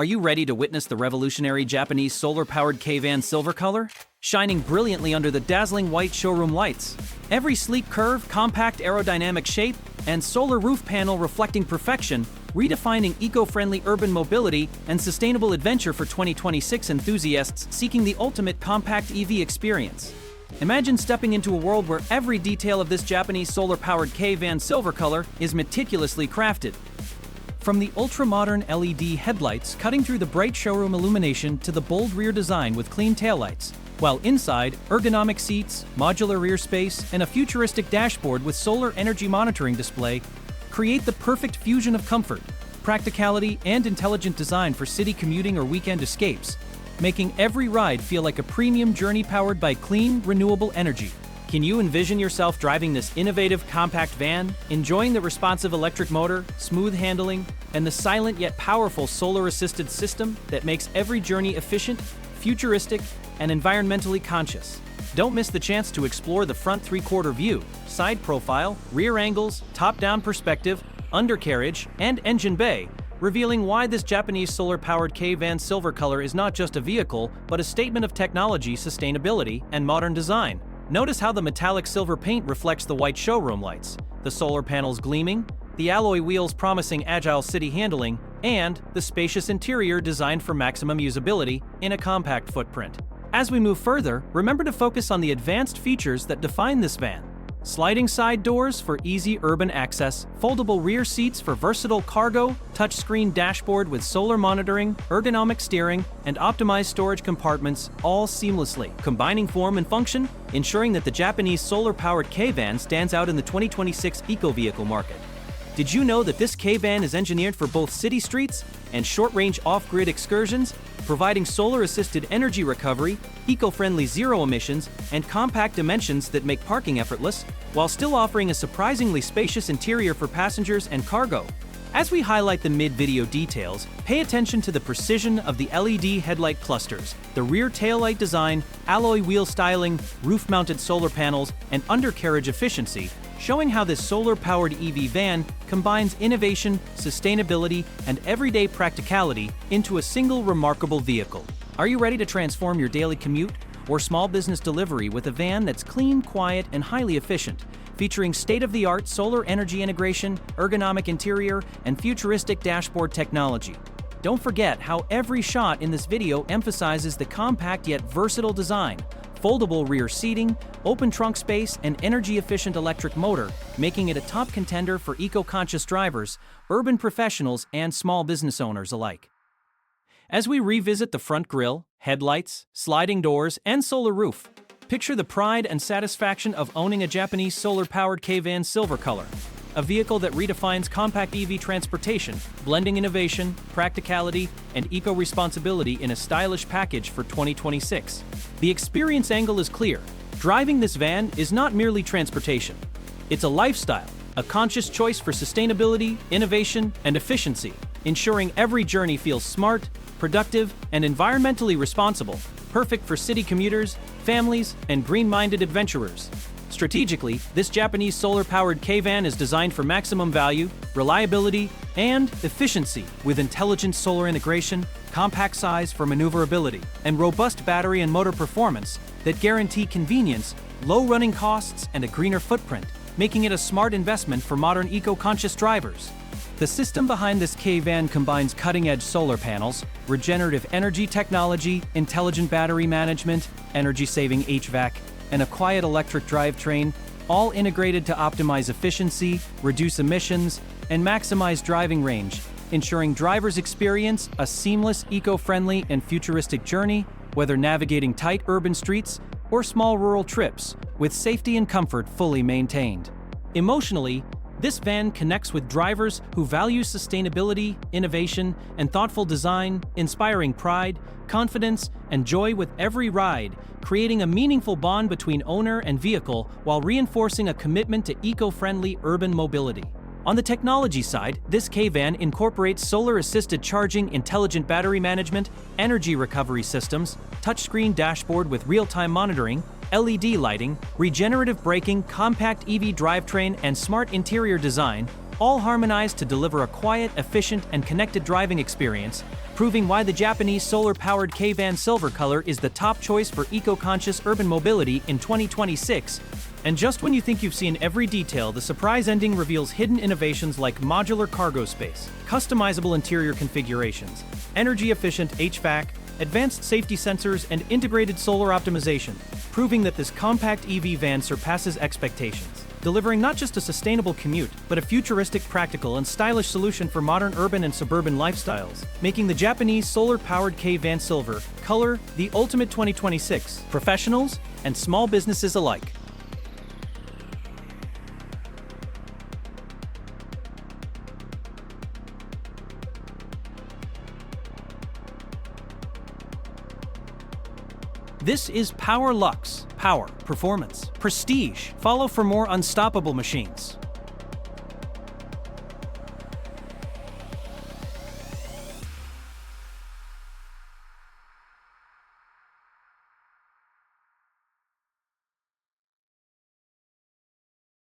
Are you ready to witness the revolutionary Japanese solar-powered K-Van Silver Color? Shining brilliantly under the dazzling white showroom lights. Every sleek curve, compact aerodynamic shape, and solar roof panel reflecting perfection, redefining eco-friendly urban mobility and sustainable adventure for 2026 enthusiasts seeking the ultimate compact EV experience. Imagine stepping into a world where every detail of this Japanese solar-powered K-Van Silver Color is meticulously crafted. From the ultra-modern LED headlights cutting through the bright showroom illumination to the bold rear design with clean taillights, while inside, ergonomic seats, modular rear space, and a futuristic dashboard with solar energy monitoring display create the perfect fusion of comfort, practicality, and intelligent design for city commuting or weekend escapes, making every ride feel like a premium journey powered by clean, renewable energy. Can you envision yourself driving this innovative compact van, enjoying the responsive electric motor, smooth handling, and the silent yet powerful solar-assisted system that makes every journey efficient, futuristic, and environmentally conscious? Don't miss the chance to explore the front three-quarter view, side profile, rear angles, top-down perspective, undercarriage, and engine bay, revealing why this Japanese solar-powered K-Van Silver Color is not just a vehicle, but a statement of technology, sustainability, and modern design. Notice how the metallic silver paint reflects the white showroom lights, the solar panels gleaming, the alloy wheels promising agile city handling, and the spacious interior designed for maximum usability in a compact footprint. As we move further, remember to focus on the advanced features that define this van. Sliding side doors for easy urban access, foldable rear seats for versatile cargo, touchscreen dashboard with solar monitoring, ergonomic steering, and optimized storage compartments, all seamlessly, combining form and function, ensuring that the Japanese solar-powered K-Van stands out in the 2026 eco-vehicle market. Did you know that this K-Van is engineered for both city streets and short-range off-grid excursions, providing solar-assisted energy recovery, eco-friendly zero emissions, and compact dimensions that make parking effortless, while still offering a surprisingly spacious interior for passengers and cargo? As we highlight the mid-video details, pay attention to the precision of the LED headlight clusters, the rear taillight design, alloy wheel styling, roof-mounted solar panels, and undercarriage efficiency, showing how this solar-powered EV van combines innovation, sustainability, and everyday practicality into a single remarkable vehicle. Are you ready to transform your daily commute or small business delivery with a van that's clean, quiet, and highly efficient, featuring state-of-the-art solar energy integration, ergonomic interior, and futuristic dashboard technology? Don't forget how every shot in this video emphasizes the compact yet versatile design, foldable rear seating, open trunk space, and energy-efficient electric motor, making it a top contender for eco-conscious drivers, urban professionals, and small business owners alike. As we revisit the front grille, headlights, sliding doors, and solar roof, picture the pride and satisfaction of owning a Japanese solar-powered K-Van Silver Color, a vehicle that redefines compact EV transportation, blending innovation, practicality, and eco-responsibility in a stylish package for 2026. The experience angle is clear. Driving this van is not merely transportation. It's a lifestyle, a conscious choice for sustainability, innovation, and efficiency, ensuring every journey feels smart, productive, and environmentally responsible, perfect for city commuters, families, and green-minded adventurers. Strategically, this Japanese solar-powered K-Van is designed for maximum value, reliability, and efficiency, with intelligent solar integration, compact size for maneuverability, and robust battery and motor performance that guarantee convenience, low running costs, and a greener footprint, making it a smart investment for modern eco-conscious drivers. The system behind this K-Van combines cutting-edge solar panels, regenerative energy technology, intelligent battery management, energy-saving HVAC, and a quiet electric drivetrain, all integrated to optimize efficiency, reduce emissions, and maximize driving range, ensuring drivers experience a seamless, eco-friendly, and futuristic journey, whether navigating tight urban streets or small rural trips, with safety and comfort fully maintained. Emotionally, this van connects with drivers who value sustainability, innovation, and thoughtful design, inspiring pride, confidence, and joy with every ride, creating a meaningful bond between owner and vehicle while reinforcing a commitment to eco-friendly urban mobility. On the technology side, this K-Van incorporates solar-assisted charging, intelligent battery management, energy recovery systems, touchscreen dashboard with real-time monitoring, LED lighting, regenerative braking, compact EV drivetrain, and smart interior design, all harmonized to deliver a quiet, efficient, and connected driving experience, proving why the Japanese solar-powered K-Van Silver Color is the top choice for eco-conscious urban mobility in 2026. And just when you think you've seen every detail, the surprise ending reveals hidden innovations like modular cargo space, customizable interior configurations, energy-efficient HVAC, advanced safety sensors, and integrated solar optimization, proving that this compact EV van surpasses expectations, delivering not just a sustainable commute, but a futuristic, practical, and stylish solution for modern urban and suburban lifestyles, making the Japanese solar-powered K-Van Silver Color the ultimate 2026 professionals and small businesses alike. This is PowerLux. Power, performance, prestige. Follow for more unstoppable machines.